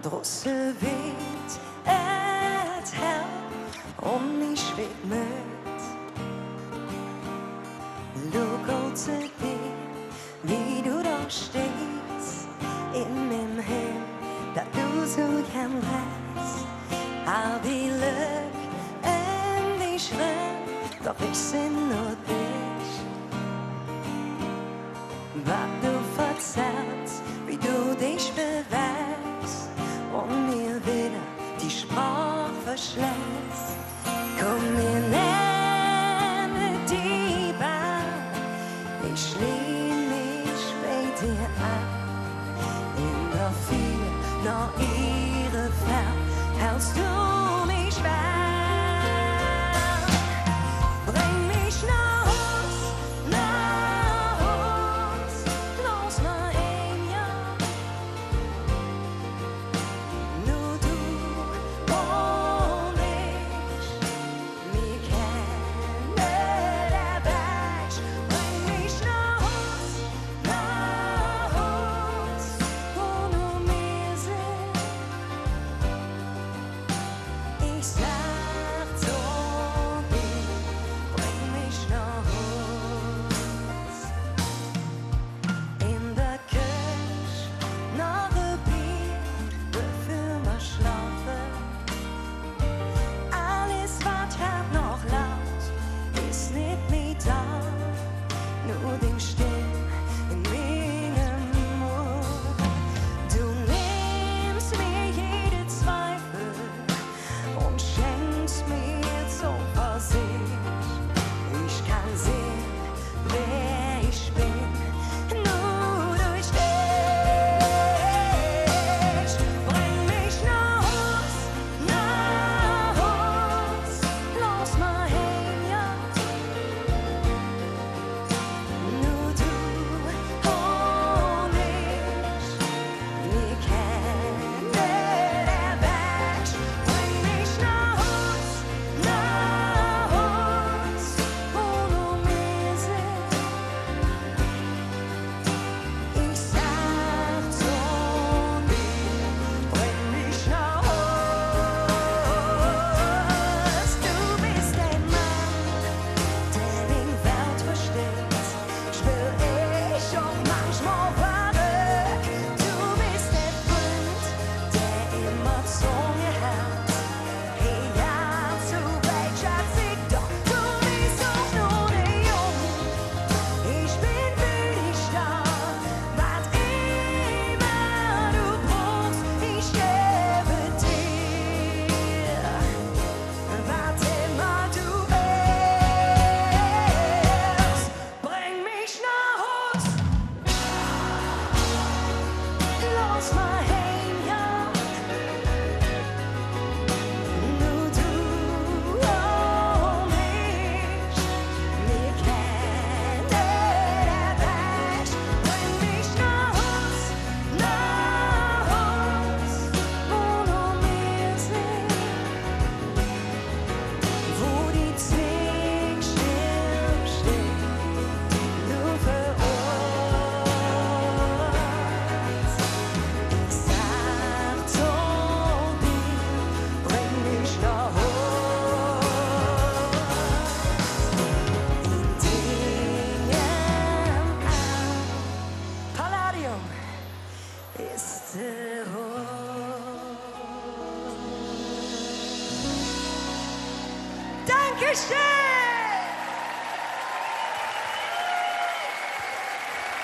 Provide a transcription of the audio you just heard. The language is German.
Draussen weht et hell und ich schweb mit. Schau zu dir, wie du da stehst in dem Himmel, da du so gern wärst. All die Glück und die Schritt, doch ich sind nur dich. Was du verzerrst, wie du dich bewegst und mir wieder die Sprache verschlägst. Komm mir näher, die Bahn, ich lehn mich bei dir an. In der Viele nach ihre Fern hältst du mich fern. Bring mich nach Haus, los mal ein Jahr. Nur du und ich, wir kennen der Weg. Bring mich nach Haus, wo nur wir sind. Ich sag zu dir, bring mich nach Haus. In der Küche noch ein Bier, bevor wir schlafen. Alles, was hört noch laut, ist nicht mehr da. Nur den Stimm in meinem Mund. Du nimmst mir jede Zweifel und schenkst mir Zuversicht. Ich kann sehen, wer ich bin, nur durch dich. Bring mich nach Haus, los mal hin, ja. Nur du und ich, wir kennen der Weg. Bring mich nach Haus, wo nur wir sind. Ich sag zu dir, bring mich nach Haus. Du bist der Mann, der die Welt versteht. Spür ich auch manchmal verrückt. Du bist der Freund, der immer zu mir hält. Egal zu welcher Zeit, doch du bist auch nur der Jung. Ich bin für dich da, was immer du brauchst, ich gebe dir, was immer du willst. Bring mich nach Haus, los mal hin, ja. Nur du und ich, wir kennen der Weg. Bring mich nach Haus, wo nur wir sind. Wo die Zeit stillsteht, nur für uns. Ich sag zu dir, bring mich nach Haus. In Dingen an Palladium ist der Dankeschön!